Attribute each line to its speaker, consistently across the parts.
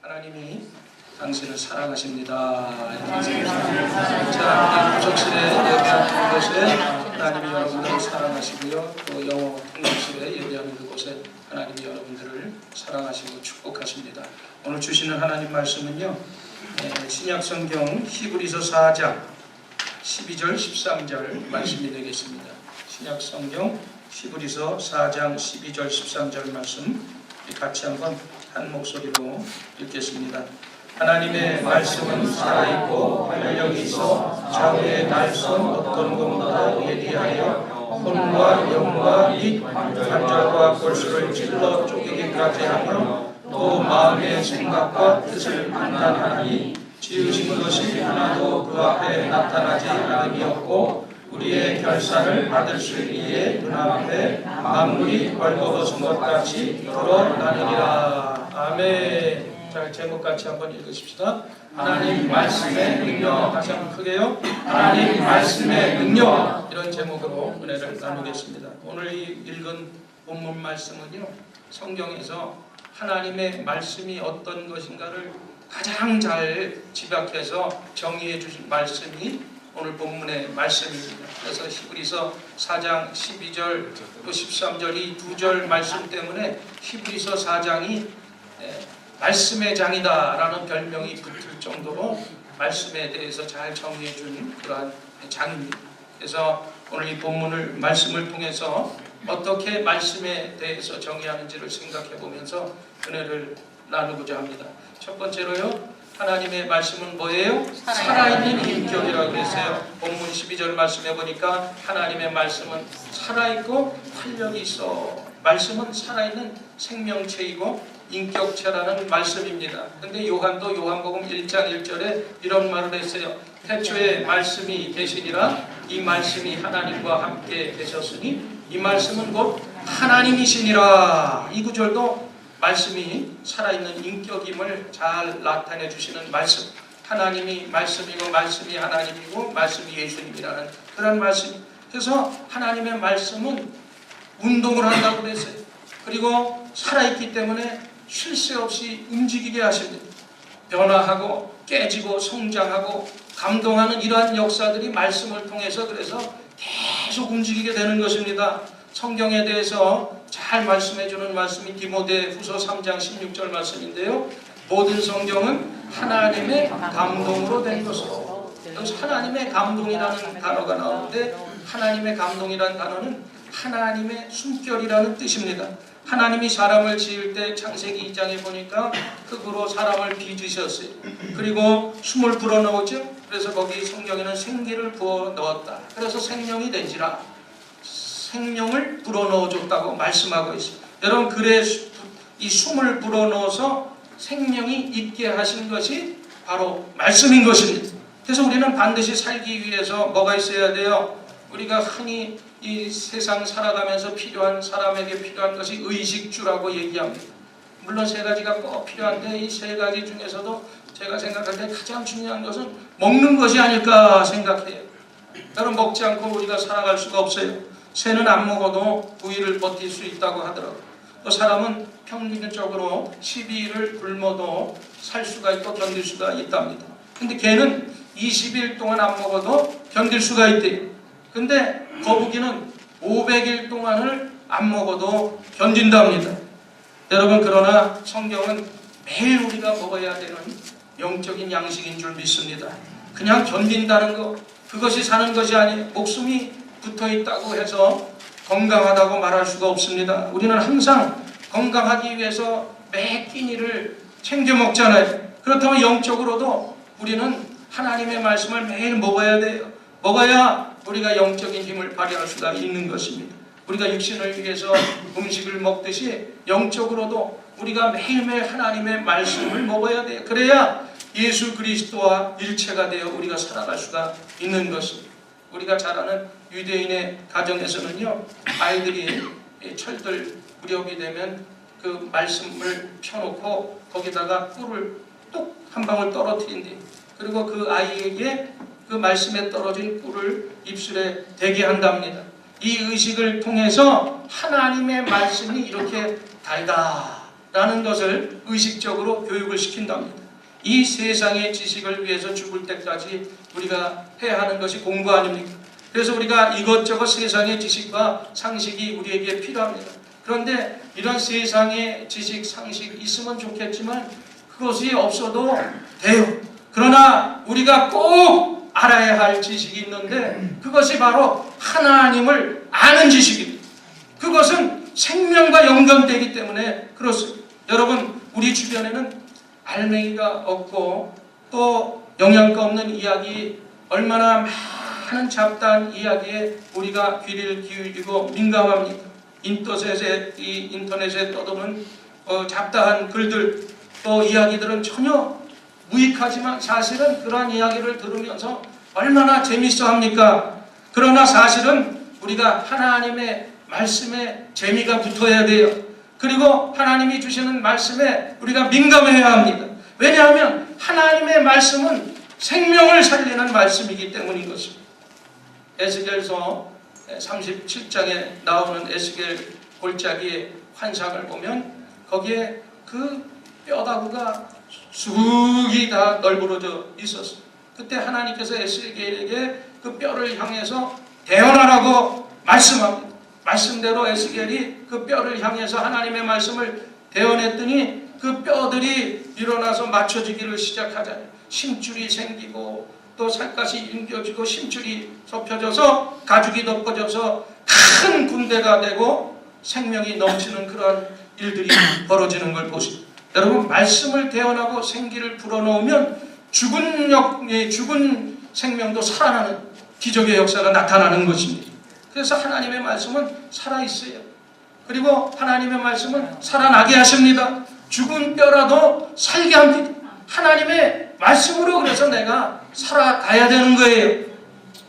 Speaker 1: 하나님이 당신을 사랑하십니다. 자, 구석실에 예배하는 곳에 하나님이 여러분들을 사랑하시고요, 또 영어 통역실에 예배하는 그곳에 하나님이 여러분들을 사랑하시고 축복하십니다. 오늘 주시는 하나님 말씀은요, 신약성경 히브리서 4장 12절 13절 말씀이 되겠습니다. 신약성경 히브리서 4장 12절 13절 말씀 같이 한번 한 목소리로 읽겠습니다. 하나님의 말씀은 살아있고 활력이 있어 좌우의 날선 어떤 것보다 예리하여 혼과 영과 및 관절과 골수를 찔러 쪼개기까지 하며 또 마음의 생각과 뜻을 판단하니 지으신 것이 하나도 그 앞에 나타나지 않음이 없고 우리의 결산을 받을 수 있기에 눈앞에 만물이 벌거벗은 것 같이 드러나느니라. 아멘. 자, 제목 같이 한번 읽으십시다. 하나님 말씀의 능력. 다시 한번 크게요. 하나님 말씀의 능력. 이런 제목으로 은혜를 나누겠습니다. 오늘 이 읽은 본문 말씀은요, 성경에서 하나님의 말씀이 어떤 것인가를 가장 잘 집약해서 정의해 주신 말씀이 오늘 본문의 말씀입니다. 그래서 히브리서 4장 12절 또 13절 이 두 절 말씀 때문에 히브리서 4장이 말씀의 장이다 라는 별명이 붙을 정도로 말씀에 대해서 잘 정의해 준 그러한 장입니다. 그래서 오늘 이 본문을 말씀을 통해서 어떻게 말씀에 대해서 정의하는지를 생각해 보면서 은혜를 나누고자 합니다. 첫 번째로요, 하나님의 말씀은 뭐예요? 살아있는 인격이라고 그랬어요. 본문 12절 말씀해 보니까 하나님의 말씀은 살아있고 활력이 있어. 말씀은 살아있는 생명체이고 인격체라는 말씀입니다. 근데 요한도 요한복음 1장 1절에 이런 말을 했어요. 태초에 말씀이 계시니라. 이 말씀이 하나님과 함께 계셨으니 이 말씀은 곧 하나님이시니라. 이 구절도 말씀이 살아있는 인격임을 잘 나타내 주시는 말씀. 하나님이 말씀이고 말씀이 하나님이고 말씀이 예수님이라는 그런 말씀. 그래서 하나님의 말씀은 운동을 한다고 그랬어요. 그리고 살아있기 때문에 쉴 새 없이 움직이게 하십니다. 변화하고 깨지고 성장하고 감동하는 이러한 역사들이 말씀을 통해서 그래서 계속 움직이게 되는 것입니다. 성경에 대해서 잘 말씀해 주는 말씀이 디모데후서 3장 16절 말씀인데요. 모든 성경은 하나님의 감동으로 된 것이고, 여기서 하나님의 감동이라는 단어가 나오는데 하나님의 감동이라는 단어는 하나님의 숨결이라는 뜻입니다. 하나님이 사람을 지을 때 창세기 2장에 보니까 흙으로 사람을 빚으셨어요. 그리고 숨을 불어넣었죠. 그래서 거기 성경에는 생기를 부어 넣었다. 그래서 생명이 된지라 생명을 불어넣어 줬다고 말씀하고 있어요. 여러분, 그래 이 숨을 불어넣어서 생명이 있게 하신 것이 바로 말씀인 것입니다. 그래서 우리는 반드시 살기 위해서 뭐가 있어야 돼요? 우리가 흔히 이 세상 살아가면서 필요한 사람에게 필요한 것이 의식주라고 얘기합니다. 물론 세 가지가 꼭 필요한데 이 세 가지 중에서도 제가 생각할 때 가장 중요한 것은 먹는 것이 아닐까 생각해요. 여러분, 먹지 않고 우리가 살아갈 수가 없어요. 새는 안 먹어도 9일을 버틸 수 있다고 하더라고요. 또 사람은 평균적으로 12일을 굶어도 살 수가 있고 견딜 수가 있답니다. 근데 개는 20일 동안 안 먹어도 견딜 수가 있대요. 근데 거북이는 500일 동안을 안 먹어도 견딘답니다. 여러분, 그러나 성경은 매일 우리가 먹어야 되는 영적인 양식인 줄 믿습니다. 그냥 견딘다는 것, 그것이 사는 것이 아니에요. 목숨이 붙어있다고 해서 건강하다고 말할 수가 없습니다. 우리는 항상 건강하기 위해서 매 끼니를 챙겨 먹잖아요. 그렇다면 영적으로도 우리는 하나님의 말씀을 매일 먹어야 돼요. 먹어야 우리가 영적인 힘을 발휘할 수가 있는 것입니다. 우리가 육신을 위해서 음식을 먹듯이 영적으로도 우리가 매일매일 하나님의 말씀을 먹어야 돼요. 그래야 예수 그리스도와 일체가 되어 우리가 살아갈 수가 있는 것입니다. 우리가 잘 아는 유대인의 가정에서는요, 아이들이 철들 무렵이 되면 그 말씀을 펴놓고 거기다가 꿀을 뚝 한 방울 떨어뜨린대요. 그리고 그 아이에게 그 말씀에 떨어진 꿀을 입술에 대게 한답니다. 이 의식을 통해서 하나님의 말씀이 이렇게 달다, 라는 것을 의식적으로 교육을 시킨답니다. 이 세상의 지식을 위해서 죽을 때까지 우리가 해야 하는 것이 공부 아닙니까? 그래서 우리가 이것저것 세상의 지식과 상식이 우리에게 필요합니다. 그런데 이런 세상의 지식, 상식이 있으면 좋겠지만 그것이 없어도 돼요. 그러나 우리가 꼭 알아야 할 지식이 있는데 그것이 바로 하나님을 아는 지식입니다. 그것은 생명과 연관되기 때문에 그렇습니다. 여러분, 우리 주변에는 알맹이가 없고 또 영양가 없는 이야기, 얼마나 많은 잡다한 이야기에 우리가 귀를 기울이고 민감합니다. 인터넷에 떠도는 잡다한 글들, 또 이야기들은 전혀 무익하지만 사실은 그러한 이야기를 들으면서 얼마나 재밌어 합니까? 그러나 사실은 우리가 하나님의 말씀에 재미가 붙어야 돼요. 그리고 하나님이 주시는 말씀에 우리가 민감해야 합니다. 왜냐하면 하나님의 말씀은 생명을 살리는 말씀이기 때문인 것입니다. 에스겔서 37장에 나오는 에스겔 골짜기의 환상을 보면 거기에 그 뼈다구가 쑥이 다 널브러져 있었어요. 그때 하나님께서 에스겔에게 그 뼈를 향해서 대언하라고 말씀합니다. 말씀대로 에스겔이 그 뼈를 향해서 하나님의 말씀을 대언했더니 그 뼈들이 일어나서 맞춰지기를 시작하잖아요. 심줄이 생기고 또 살갗이 뭉겨지고 심줄이 접혀져서 가죽이 덮어져서 큰 군대가 되고 생명이 넘치는 그런 일들이 벌어지는 걸 보십니다. 여러분, 말씀을 대언하고 생기를 불어넣으면 죽은 생명도 살아나는 기적의 역사가 나타나는 것입니다. 그래서 하나님의 말씀은 살아있어요. 그리고 하나님의 말씀은 살아나게 하십니다. 죽은 뼈라도 살게 합니다. 하나님의 말씀으로 그래서 내가 살아가야 되는 거예요.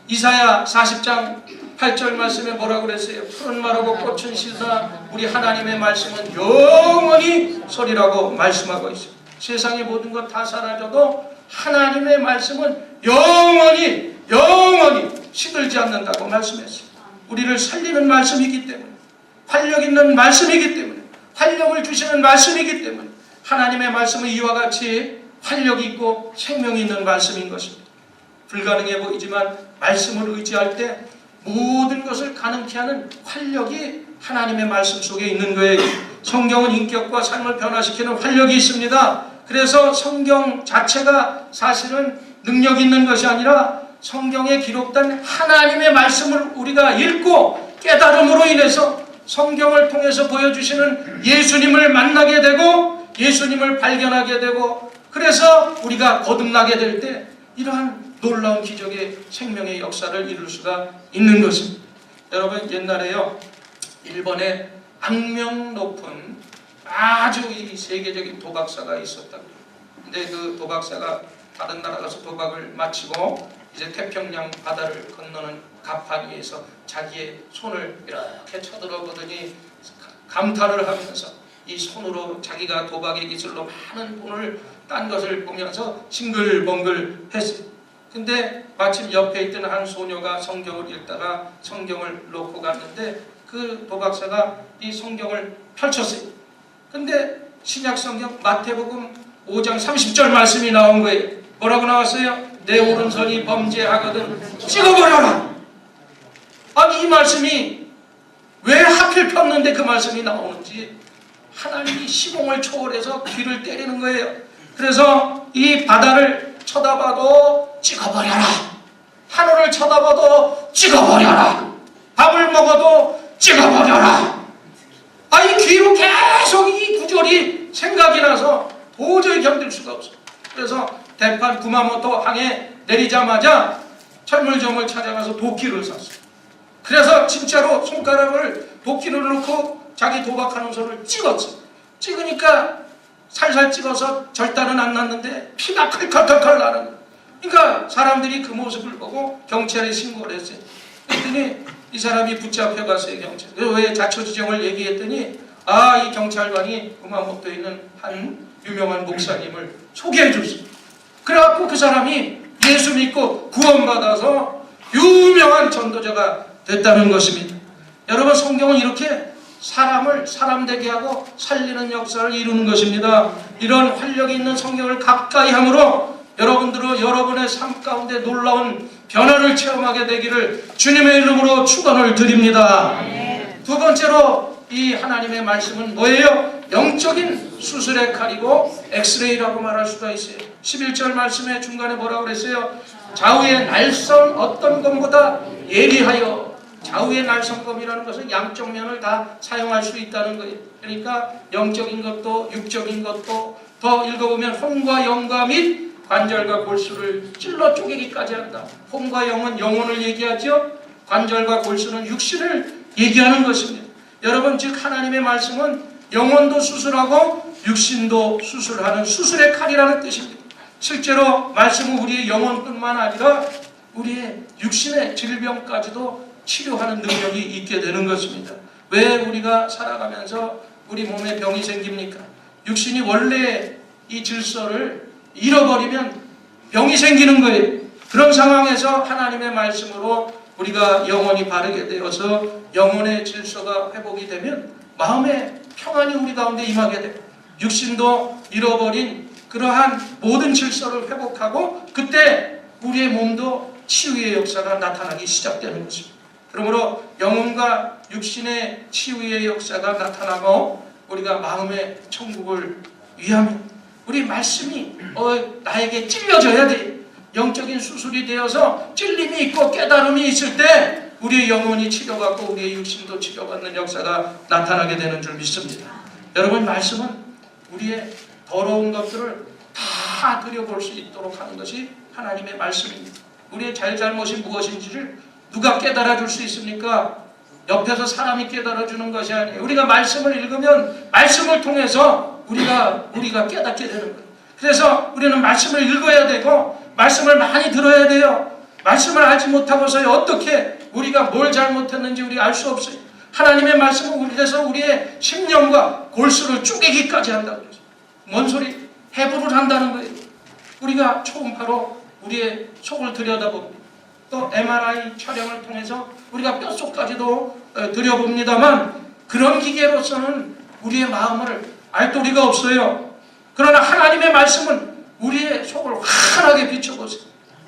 Speaker 1: 이사야 40장 8절 말씀에 뭐라고 그랬어요? 푸른 말하고 꽃은 시드나 우리 하나님의 말씀은 영원히 서리라고 말씀하고 있어요. 세상의 모든 것 다 사라져도 하나님의 말씀은 영원히 시들지 않는다고 말씀했어요. 우리를 살리는 말씀이기 때문에, 활력 있는 말씀이기 때문에, 활력을 주시는 말씀이기 때문에 하나님의 말씀은 이와 같이 활력이 있고 생명이 있는 말씀인 것입니다. 불가능해 보이지만 말씀을 의지할 때 모든 것을 가능케 하는 활력이 하나님의 말씀 속에 있는 거예요. 성경은 인격과 삶을 변화시키는 활력이 있습니다. 그래서 성경 자체가 사실은 능력 있는 것이 아니라 성경에 기록된 하나님의 말씀을 우리가 읽고 깨달음으로 인해서 성경을 통해서 보여주시는 예수님을 만나게 되고 예수님을 발견하게 되고 그래서 우리가 거듭나게 될 때 이러한 놀라운 기적의 생명의 역사를 이룰 수가 있는 것입니다. 여러분, 옛날에요, 일본에 악명 높은 아주 이 세계적인 도박사가 있었다. 근데 그 도박사가 다른 나라 가서 도박을 마치고 이제 태평양 바다를 건너는 갑판 위에서 자기의 손을 이렇게 쳐들어보더니 감탄을 하면서 이 손으로 자기가 도박의 기술로 많은 돈을 딴 것을 보면서 싱글벙글 했어요. 근데 마침 옆에 있던 한 소녀가 성경을 읽다가 성경을 놓고 갔는데 그 도박사가 이 성경을 펼쳤어요. 근데 신약 성경 마태복음 5장 30절 말씀이 나온 거예요. 뭐라고 나왔어요? 내 오른손이 범죄하거든 찍어버려라. 아니, 이 말씀이 왜 하필 폈는데 그 말씀이 나오는지 하나님이 시공을 초월해서 귀를 때리는 거예요. 그래서 이 바다를 쳐다봐도 찍어버려라. 하늘을 쳐다봐도 찍어버려라. 밥을 먹어도 찍어버려라. 이 귀로 계속 이 구절이 생각이 나서 도저히 견딜 수가 없어. 그래서 대판 구마모토 항에 내리자마자 철물점을 찾아가서 도끼를 샀어요. 그래서 진짜로 손가락을 도끼를 넣고 자기 도박하는 손을 찍었어요. 찍으니까 살살 찍어서 절단은 안 났는데 피가 칼칼칼칼 나는 거예요. 그러니까 사람들이 그 모습을 보고 경찰에 신고를 했어요. 그랬더니 이 사람이 붙잡혀갔어요, 경찰. 왜 자초지종을 얘기했더니 이 경찰관이 구마모토에 있는 한 유명한 목사님을 소개해 줬어요. 그래갖고 그 사람이 예수 믿고 구원받아서 유명한 전도자가 됐다는 것입니다. 여러분, 성경은 이렇게 사람을 사람 되게 하고 살리는 역사를 이루는 것입니다. 이런 활력이 있는 성경을 가까이 함으로 여러분들은 여러분의 삶 가운데 놀라운 변화를 체험하게 되기를 주님의 이름으로 축원을 드립니다. 두 번째로 이 하나님의 말씀은 뭐예요? 영적인 수술의 칼이고 엑스레이라고 말할 수가 있어요. 11절 말씀의 중간에 뭐라고 그랬어요? 좌우의 날선 어떤 검보다 예리하여. 좌우의 날선검이라는 것은 양쪽 면을 다 사용할 수 있다는 거예요. 그러니까 영적인 것도 육적인 것도, 더 읽어보면 혼과 영과 및 관절과 골수를 찔러 쪼개기까지 한다. 혼과 영은 영혼을 얘기하죠. 관절과 골수는 육신을 얘기하는 것입니다. 여러분, 즉 하나님의 말씀은 영혼도 수술하고 육신도 수술하는 수술의 칼이라는 뜻입니다. 실제로 말씀은 우리의 영혼뿐만 아니라 우리의 육신의 질병까지도 치료하는 능력이 있게 되는 것입니다. 왜 우리가 살아가면서 우리 몸에 병이 생깁니까? 육신이 원래 이 질서를 잃어버리면 병이 생기는 거예요. 그런 상황에서 하나님의 말씀으로 우리가 영혼이 바르게 되어서 영혼의 질서가 회복이 되면 마음의 평안이 우리 가운데 임하게 돼요. 육신도 잃어버린 그러한 모든 질서를 회복하고 그때 우리의 몸도 치유의 역사가 나타나기 시작되는 것입니다. 그러므로 영혼과 육신의 치유의 역사가 나타나고 우리가 마음의 천국을 위하며 우리 말씀이 나에게 찔려져야 돼. 영적인 수술이 되어서 찔림이 있고 깨달음이 있을 때 우리의 영혼이 치료받고 우리의 육신도 치료받는 역사가 나타나게 되는 줄 믿습니다. 여러분, 말씀은 우리의 더러운 것들을 다 들여볼 수 있도록 하는 것이 하나님의 말씀입니다. 우리의 잘잘못이 무엇인지를 누가 깨달아 줄 수 있습니까? 옆에서 사람이 깨달아 주는 것이 아니에요. 우리가 말씀을 읽으면 말씀을 통해서 우리가 깨닫게 되는 거예요. 그래서 우리는 말씀을 읽어야 되고 말씀을 많이 들어야 돼요. 말씀을 알지 못하고서 어떻게 우리가 뭘 잘못했는지 우리가 알 수 없어요. 하나님의 말씀은 그래서 우리의 심령과 골수를 쪼개기까지 한다고 그러죠. 뭔 소리? 해부를 한다는 거예요. 우리가 초음파로 우리의 속을 들여다봅니다. 또 MRI 촬영을 통해서 우리가 뼛속까지도 들여봅니다만 그런 기계로서는 우리의 마음을 알 도리가 없어요. 그러나 하나님의 말씀은 우리의 속을 환하게 비춰보세요.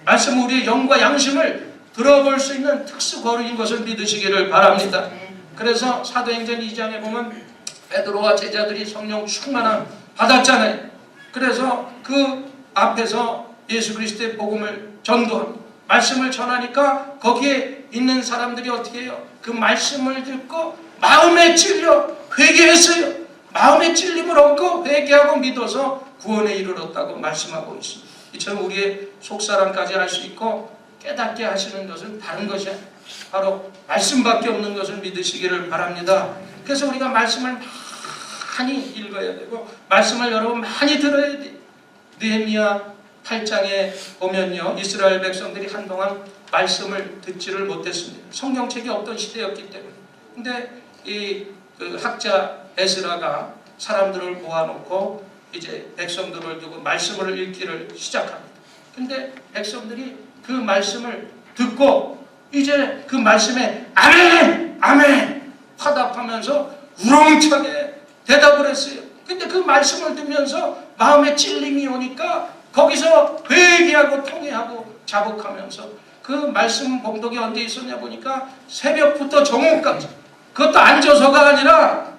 Speaker 1: 말씀은 우리의 영과 양심을 들어볼 수 있는 특수거리인 것을 믿으시기를 바랍니다. 그래서 사도행전 2장에 보면 베드로와 제자들이 성령 충만함 받았잖아요. 그래서 그 앞에서 예수 그리스도의 복음을 전도합니다. 말씀을 전하니까 거기에 있는 사람들이 어떻게 해요? 그 말씀을 듣고 마음에 찔려 회개했어요. 마음의 찔림을 얻고 회개하고 믿어서 구원에 이르렀다고 말씀하고 있습니다. 이처럼 우리의 속사람까지 알 수 있고 깨닫게 하시는 것은 다른 것이 아니에요. 바로 말씀밖에 없는 것을 믿으시기를 바랍니다. 그래서 우리가 말씀을 많이 읽어야 되고 말씀을 여러분 많이 들어야 돼요. 느헤미야 8장에 보면요, 이스라엘 백성들이 한동안 말씀을 듣지를 못했습니다. 성경책이 없던 시대였기 때문에. 근데 그 학자 에스라가 사람들을 모아놓고 이제 백성들을 두고 말씀을 읽기를 시작합니다. 근데 백성들이 그 말씀을 듣고 이제 그 말씀에 아멘! 아멘! 화답하면서 우렁차게 대답을 했어요. 근데 그 말씀을 듣면서 마음에 찔림이 오니까 거기서 회개하고 통회하고 자복하면서 그 말씀 봉독이 언제 있었냐 보니까 새벽부터 정오까지, 그것도 앉아서가 아니라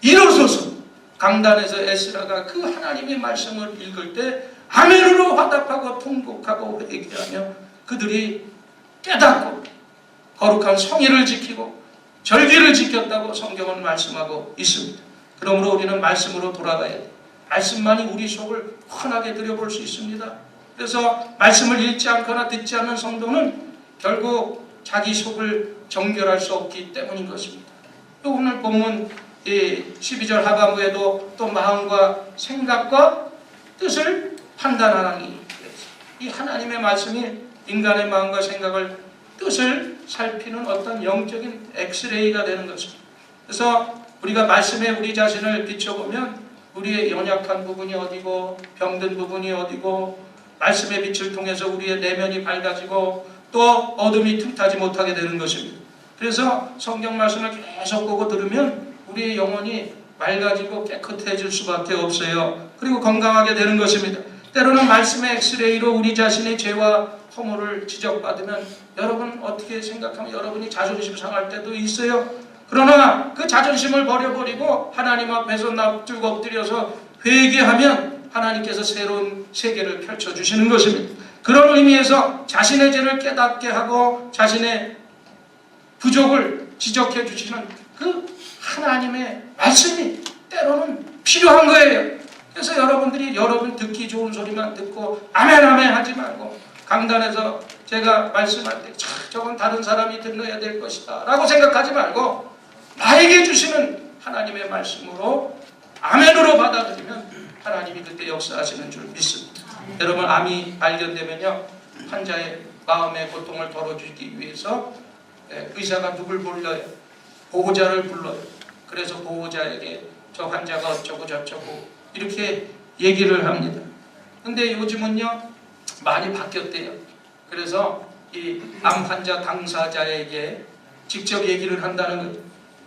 Speaker 1: 일어서서 강단에서 에스라가 그 하나님의 말씀을 읽을 때 아멘으로 화답하고 통곡하고 회개하며 그들이 깨닫고 거룩한 성의를 지키고 절기를 지켰다고 성경은 말씀하고 있습니다. 그러므로 우리는 말씀으로 돌아가야 돼요. 말씀만이 우리 속을 환하게 들여볼 수 있습니다. 그래서 말씀을 읽지 않거나 듣지 않는 성도는 결국 자기 속을 정결할 수 없기 때문인 것입니다. 또 오늘 본문 12절 하반부에도 또 마음과 생각과 뜻을 판단하라니, 이 하나님의 말씀이 인간의 마음과 생각을 뜻을 살피는 어떤 영적인 엑스레이가 되는 것입니다. 그래서 우리가 말씀에 우리 자신을 비춰보면 우리의 연약한 부분이 어디고 병든 부분이 어디고 말씀의 빛을 통해서 우리의 내면이 밝아지고 또 어둠이 틈타지 못하게 되는 것입니다. 그래서 성경 말씀을 계속 보고 들으면 우리의 영혼이 맑아지고 깨끗해질 수밖에 없어요. 그리고 건강하게 되는 것입니다. 때로는 말씀의 엑스레이로 우리 자신의 죄와 허물을 지적받으면 여러분 어떻게 생각하면 여러분이 자존심 상할 때도 있어요. 그러나 그 자존심을 버려버리고 하나님 앞에서 납죽 엎드려서 회개하면 하나님께서 새로운 세계를 펼쳐주시는 것입니다. 그런 의미에서 자신의 죄를 깨닫게 하고 자신의 부족을 지적해 주시는 그 하나님의 말씀이 때로는 필요한 거예요. 그래서 여러분들이 여러분 듣기 좋은 소리만 듣고 아멘 아멘 하지 말고 강단에서 제가 말씀할 때 저건 다른 사람이 들어야 될 것이다 라고 생각하지 말고 나에게 주시는 하나님의 말씀으로 아멘으로 받아들이면 하나님이 그때 역사하시는 줄 믿습니다. 여러분 암이 발견되면요 환자의 마음의 고통을 덜어주기 위해서 의사가 누굴 불러요? 보호자를 불러요. 그래서 보호자에게 저 환자가 어쩌고 저쩌고 이렇게 얘기를 합니다. 근데 요즘은요 많이 바뀌었대요. 그래서 이 암 환자 당사자에게 직접 얘기를 한다는 거죠.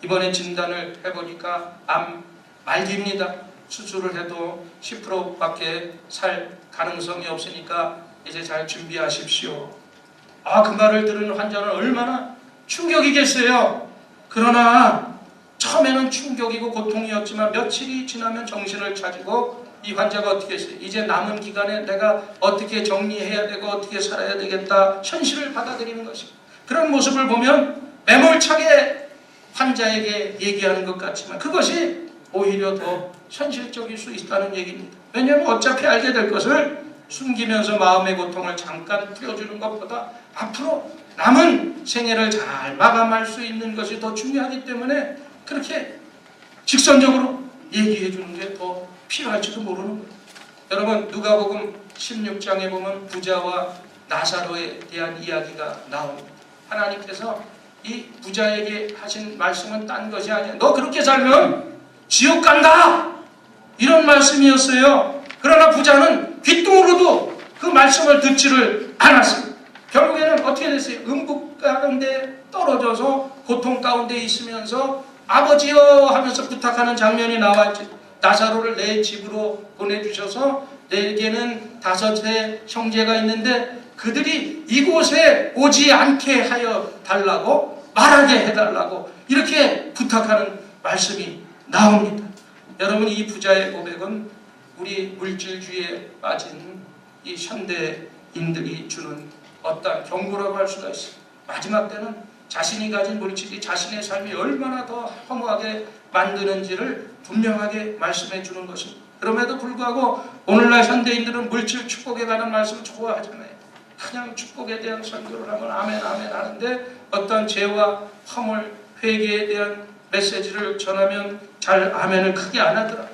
Speaker 1: 이번에 진단을 해보니까 암 말기입니다. 수술을 해도 10%밖에 살 가능성이 없으니까 이제 잘 준비하십시오. 그 말을 들은 환자는 얼마나 충격이겠어요. 그러나 처음에는 충격이고 고통이었지만 며칠이 지나면 정신을 차리고 이 환자가 어떻게 했어요? 이제 남은 기간에 내가 어떻게 정리해야 되고 어떻게 살아야 되겠다 현실을 받아들이는 것입니다. 그런 모습을 보면 매몰차게 환자에게 얘기하는 것 같지만 그것이 오히려 더 현실적일 수 있다는 얘기입니다. 왜냐하면 어차피 알게 될 것을 숨기면서 마음의 고통을 잠깐 풀어주는 것보다 앞으로 남은 생애를 잘 마감할 수 있는 것이 더 중요하기 때문에 그렇게 직선적으로 얘기해 주는 게 더 필요할지도 모르는 거예요. 여러분 누가복음 16장에 보면 부자와 나사로에 대한 이야기가 나옵니다. 하나님께서 이 부자에게 하신 말씀은 딴 것이 아니야. 너 그렇게 살면 지옥 간다! 이런 말씀이었어요. 그러나 부자는 귓등으로도 그 말씀을 듣지를 않았습니다. 결국에는 어떻게 됐어요? 음부 가운데 떨어져서 고통 가운데 있으면서 아버지여 하면서 부탁하는 장면이 나왔죠. 나사로를 내 집으로 보내주셔서 내게는 5의 형제가 있는데 그들이 이곳에 오지 않게 하여 달라고 말하게 해달라고 이렇게 부탁하는 말씀이 나옵니다. 여러분 이 부자의 고백은 우리 물질주의에 빠진 이 현대인들이 주는 어떤 경고라고 할 수가 있습니다. 마지막 때는 자신이 가진 물질이 자신의 삶이 얼마나 더 허무하게 만드는지를 분명하게 말씀해 주는 것입니다. 그럼에도 불구하고 오늘날 현대인들은 물질 축복에 관한 말씀을 좋아하잖아요. 그냥 축복에 대한 설교를 하면 아멘 아멘 하는데 어떤 죄와 허물, 회개에 대한 메시지를 전하면 잘 아멘을 크게 안 하더라.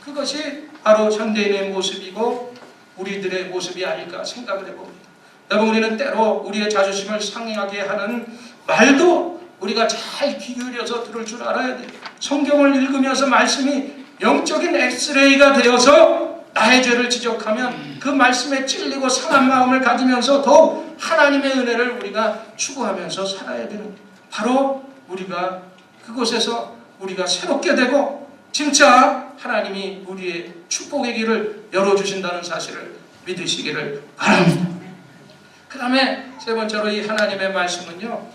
Speaker 1: 그것이 바로 현대인의 모습이고 우리들의 모습이 아닐까 생각을 해봅니다. 여러분 우리는 때로 우리의 자존심을 상하게 하는 말도 우리가 잘 귀 기울여서 들을 줄 알아야 돼요. 성경을 읽으면서 말씀이 영적인 엑스레이가 되어서 나의 죄를 지적하면 그 말씀에 찔리고 상한 마음을 가지면서 더욱 하나님의 은혜를 우리가 추구하면서 살아야 되는 거예요. 바로 우리가 그곳에서 우리가 새롭게 되고 진짜 하나님이 우리의 축복의 길을 열어주신다는 사실을 믿으시기를 바랍니다. 그 다음에 세 번째로 이 하나님의 말씀은요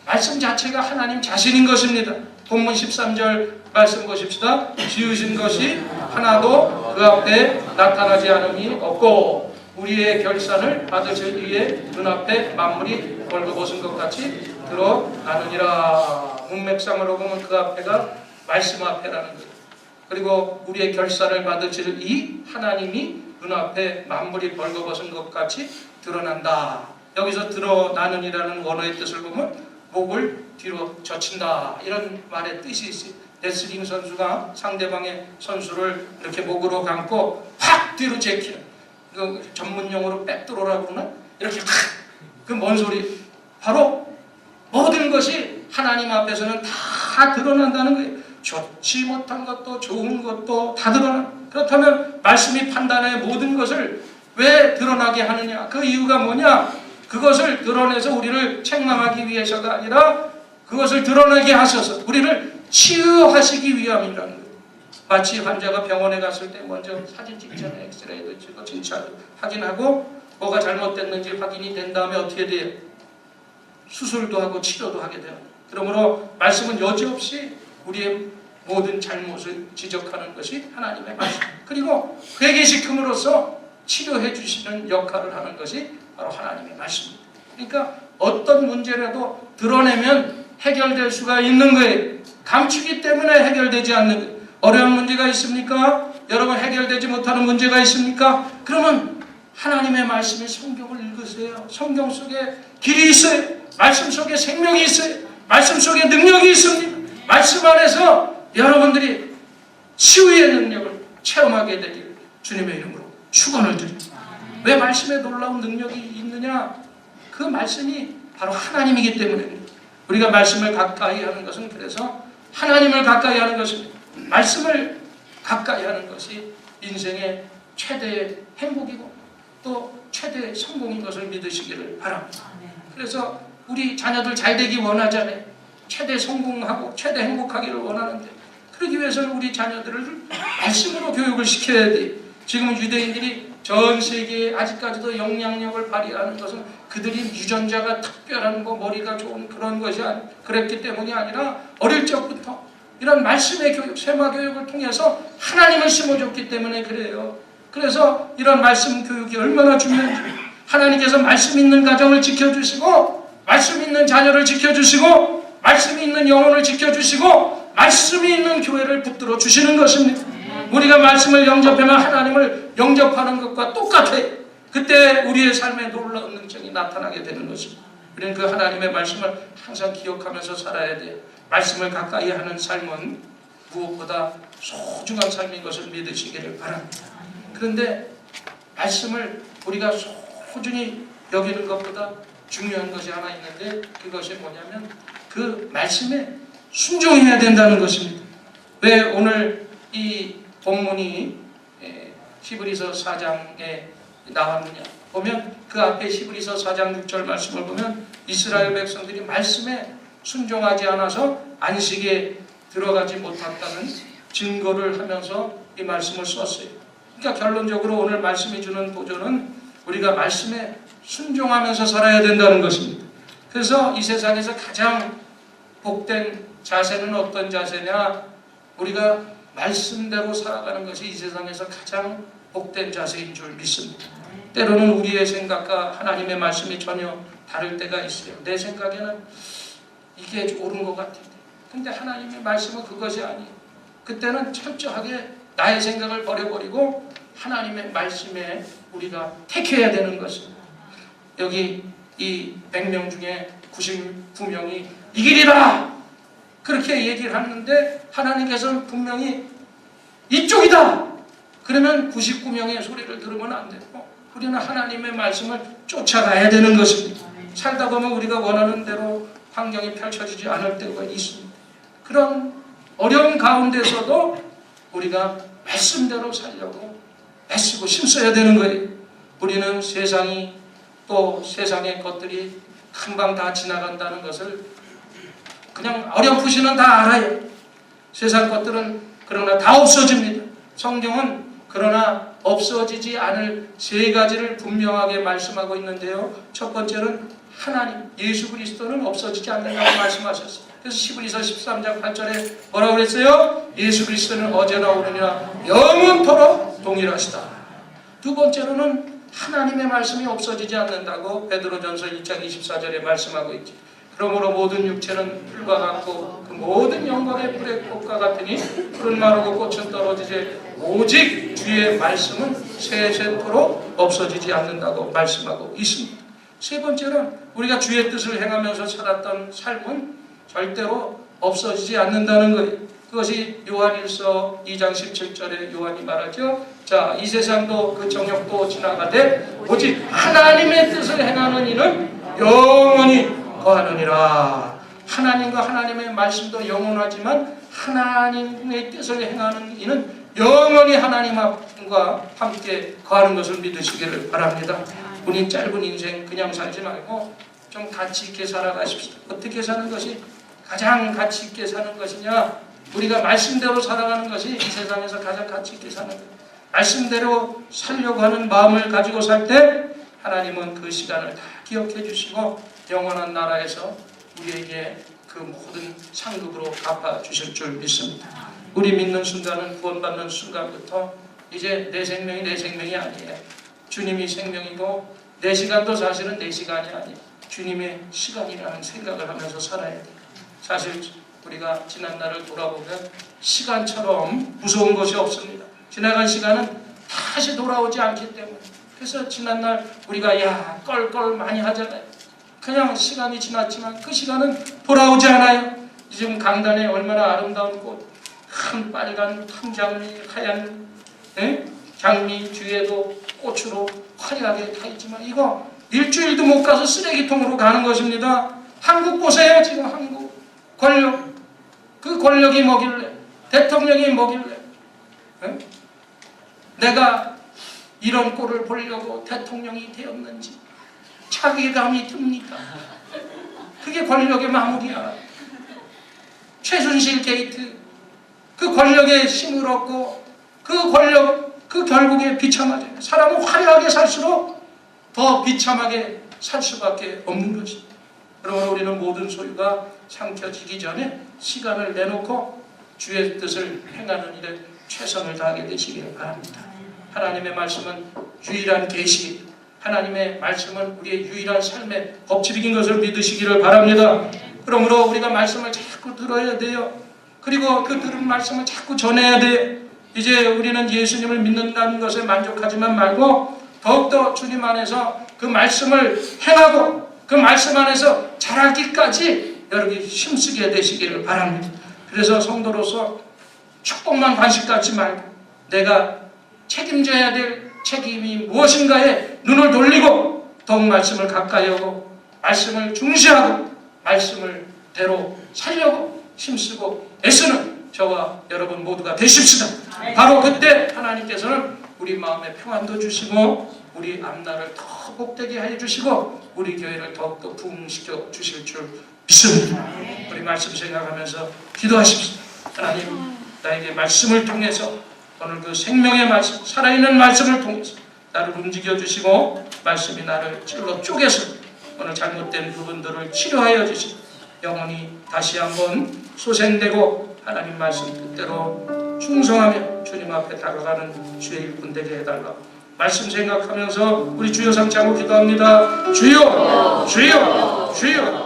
Speaker 1: 말씀 자체가 하나님 자신인 것입니다. 본문 13절 말씀 보십시다. 지으신 것이 하나도 그 앞에 나타나지 않음이 없고 우리의 결산을 받으실 이의 눈앞에 만물이 벌거벗은 것 같이 드러나느니라. 문맥상으로 보면 그 앞에가 말씀 앞에라는 거예요. 그리고 우리의 결산을 받으실 이 하나님이 눈앞에 만물이 벌거벗은 것 같이 드러난다. 여기서 드러나는이라는 원어의 뜻을 보면 목을 뒤로 젖힌다 이런 말의 뜻이 있어요. 레슬링 선수가 상대방의 선수를 이렇게 목으로 감고 확 뒤로 제키는 그 전문용어로 백드로라고 그러나 이렇게 그 뭔 소리 바로 모든 것이 하나님 앞에서는 다 드러난다는 거예요. 좋지 못한 것도 좋은 것도 다 드러나. 그렇다면 말씀이 판단해 모든 것을 왜 드러나게 하느냐? 그 이유가 뭐냐? 그것을 드러내서 우리를 책망하기 위해서가 아니라 그것을 드러나게 하셔서 우리를 치유하시기 위함이라는 거예요. 마치 환자가 병원에 갔을 때 먼저 사진 찍잖아요. 엑스레이도 찍고 진찰도 확인하고 뭐가 잘못됐는지 확인이 된 다음에 어떻게 돼요? 수술도 하고 치료도 하게 돼요. 그러므로 말씀은 여지없이 우리의 모든 잘못을 지적하는 것이 하나님의 말씀. 그리고 회개시킴으로써 치료해 주시는 역할을 하는 것이 바로 하나님의 말씀입니다. 그러니까 어떤 문제라도 드러내면 해결될 수가 있는 거예요. 감추기 때문에 해결되지 않는 거예요. 어려운 문제가 있습니까? 여러분 해결되지 못하는 문제가 있습니까? 그러면 하나님의 말씀의 성경을 읽으세요. 성경 속에 길이 있어요. 말씀 속에 생명이 있어요. 말씀 속에 능력이 있습니다. 말씀 안에서 여러분들이 치유의 능력을 체험하게 되기를 주님의 이름으로 축원을 드립니다. 왜 말씀에 놀라운 능력이 있느냐? 그 말씀이 바로 하나님이기 때문입니다. 우리가 말씀을 가까이 하는 것은 그래서 하나님을 가까이 하는 것입니다. 말씀을 가까이 하는 것이 인생의 최대의 행복이고 또 최대의 성공인 것을 믿으시기를 바랍니다. 그래서 우리 자녀들 잘 되기 원하잖아요. 최대 성공하고 최대 행복하기를 원하는데 그러기 위해서는 우리 자녀들을 말씀으로 교육을 시켜야 돼요. 지금 유대인들이 전 세계에 아직까지도 영향력을 발휘하는 것은 그들이 유전자가 특별한 거 머리가 좋은 그런 것이 그랬기 때문이 아니라 어릴 적부터 이런 말씀의 교육, 세마 교육을 통해서 하나님을 심어줬기 때문에 그래요. 그래서 이런 말씀 교육이 얼마나 중요한지 하나님께서 말씀 있는 가정을 지켜주시고 말씀 있는 자녀를 지켜주시고 말씀이 있는 영혼을 지켜주시고 말씀이 있는 교회를 붙들어 주시는 것입니다. 우리가 말씀을 영접하면 하나님을 영접하는 것과 똑같아요. 그때 우리의 삶에 놀라운 능력이 나타나게 되는 것입니다. 우리는 그 하나님의 말씀을 항상 기억하면서 살아야 돼요. 말씀을 가까이 하는 삶은 무엇보다 소중한 삶인 것을 믿으시기를 바랍니다. 그런데 말씀을 우리가 소중히 여기는 것보다 중요한 것이 하나 있는데 그것이 뭐냐면 그 말씀에 순종해야 된다는 것입니다. 왜 오늘 이 본문이 히브리서 4장에 나왔느냐 보면 그 앞에 히브리서 4장 6절 말씀을 보면 이스라엘 백성들이 말씀에 순종하지 않아서 안식에 들어가지 못했다는 증거를 하면서 이 말씀을 썼어요. 그러니까 결론적으로 오늘 말씀이 주는 도전은 우리가 말씀에 순종하면서 살아야 된다는 것입니다. 그래서 이 세상에서 가장 복된 자세는 어떤 자세냐? 우리가 말씀대로 살아가는 것이 이 세상에서 가장 복된 자세인 줄 믿습니다. 때로는 우리의 생각과 하나님의 말씀이 전혀 다를 때가 있어요. 내 생각에는 이게 옳은 것 같은데 근데 하나님의 말씀은 그것이 아니에요. 그때는 철저하게 나의 생각을 버려버리고 하나님의 말씀에 우리가 택해야 되는 것입니다. 여기 이 100명 중에 99명이 이 길이다! 그렇게 얘기를 하는데 하나님께서는 분명히 이쪽이다! 그러면 99명의 소리를 들으면 안 되고 우리는 하나님의 말씀을 쫓아가야 되는 것입니다. 살다 보면 우리가 원하는 대로 환경이 펼쳐지지 않을 때가 있습니다. 그런 어려운 가운데서도 우리가 말씀대로 살려고 애쓰고 힘써야 되는 거예요. 우리는 세상이 또 세상의 것들이 금방 다 지나간다는 것을 그냥 어렴풋이는 다 알아요. 세상 것들은 그러나 다 없어집니다. 성경은 그러나 없어지지 않을 세 가지를 분명하게 말씀하고 있는데요. 첫 번째는 하나님, 예수 그리스도는 없어지지 않는다고 말씀하셨어요. 그래서 히브리서 13장 8절에 뭐라고 그랬어요? 예수 그리스도는 어제나 오늘이나 영원토록 동일하시다. 두 번째로는 하나님의 말씀이 없어지지 않는다고 베드로전서 1장 24절에 말씀하고 있지. 그러므로 모든 육체는 풀과 같고 그 모든 영광의 풀의 꽃과 같으니 푸른 마르고 꽃은 떨어지지 오직 주의 말씀은 세세토록 없어지지 않는다고 말씀하고 있습니다. 세 번째는 우리가 주의 뜻을 행하면서 살았던 삶은 절대로 없어지지 않는다는 거예요. 그것이 요한일서 2장 17절에 요한이 말하죠. 자, 이 세상도 그 정욕도 지나가되 오직 하나님의 뜻을 행하는 이는 영원히 거하느니라. 하나님과 하나님의 말씀도 영원하지만 하나님의 뜻을 행하는 이는 영원히 하나님과 함께 거하는 것을 믿으시기를 바랍니다. 우리 짧은 인생 그냥 살지 말고 좀 가치 있게 살아가십시오. 어떻게 사는 것이 가장 가치 있게 사는 것이냐, 우리가 말씀대로 살아가는 것이 이 세상에서 가장 가치 있게 사는 것. 말씀대로 살려고 하는 마음을 가지고 살 때 하나님은 그 시간을 다 기억해 주시고 영원한 나라에서 우리에게 그 모든 상급으로 갚아 주실 줄 믿습니다. 우리 믿는 순간은, 구원받는 순간부터 이제 내 생명이 내 생명이 아니에요. 주님이 생명이고 내 시간도 사실은 내 시간이 아니에요. 주님의 시간이라는 생각을 하면서 살아야 돼요. 사실 우리가 지난 날을 돌아보면 시간처럼 무서운 것이 없습니다. 지나간 시간은 다시 돌아오지 않기 때문에. 그래서 지난날 우리가 껄껄 많이 하잖아요. 그냥 시간이 지났지만 그 시간은 돌아오지 않아요. 지금 강단에 얼마나 아름다운 꽃, 큰 빨간 탕장미, 하얀 장미 뒤에도 꽃으로 화려하게 타 있지만 이거 일주일도 못 가서 쓰레기통으로 가는 것입니다. 한국 보세요. 지금 한국 권력, 그 권력이 뭐길래, 대통령이 뭐길래 내가 이런 꼴을 보려고 대통령이 되었는지 자괴감이 듭니다. 그게 권력의 마무리야. 최순실 게이트, 그 권력에 힘을 얻고 그 권력, 그 결국에 비참하죠. 사람은 화려하게 살수록 더 비참하게 살 수밖에 없는 것입니다. 그러므로 우리는 모든 소유가 삼켜지기 전에 시간을 내놓고 주의 뜻을 행하는 일에 최선을 다하게 되시길 바랍니다. 하나님의 말씀은 유일한 계시, 하나님의 말씀은 우리의 유일한 삶의 법칙인 것을 믿으시기를 바랍니다. 그러므로 우리가 말씀을 자꾸 들어야 돼요. 그리고 그 들은 말씀을 자꾸 전해야 돼요. 이제 우리는 예수님을 믿는다는 것에 만족하지만 말고 더욱더 주님 안에서 그 말씀을 행하고 그 말씀 안에서 자라기까지 여러분이 힘쓰게 되시기를 바랍니다. 그래서 성도로서 축복만 간식 갖지 말고 내가 책임져야 될 책임이 무엇인가에 눈을 돌리고 더욱 말씀을 가까이 하고 말씀을 중시하고 말씀을 대로 살려고 힘쓰고 애쓰는 저와 여러분 모두가 되십시다. 바로 그때 하나님께서는 우리 마음에 평안도 주시고 우리 앞날을 더 복되게 해주시고 우리 교회를 더욱더 부흥시켜 주실 줄 믿습니다. 우리 말씀 생각하면서 기도하십시오. 하나님, 나에게 말씀을 통해서 오늘 그 생명의 말씀, 살아있는 말씀을 통해서 나를 움직여 주시고 말씀이 나를 찔러 쪼개서 오늘 잘못된 부분들을 치료하여 주시고 영혼이 다시 한번 소생되고 하나님 말씀 뜻대로 충성하며 주님 앞에 다가가는 주의 일꾼 되게 해달라고 말씀 생각하면서 우리 주여 삼창으로 기도합니다. 주여, 주여, 주여.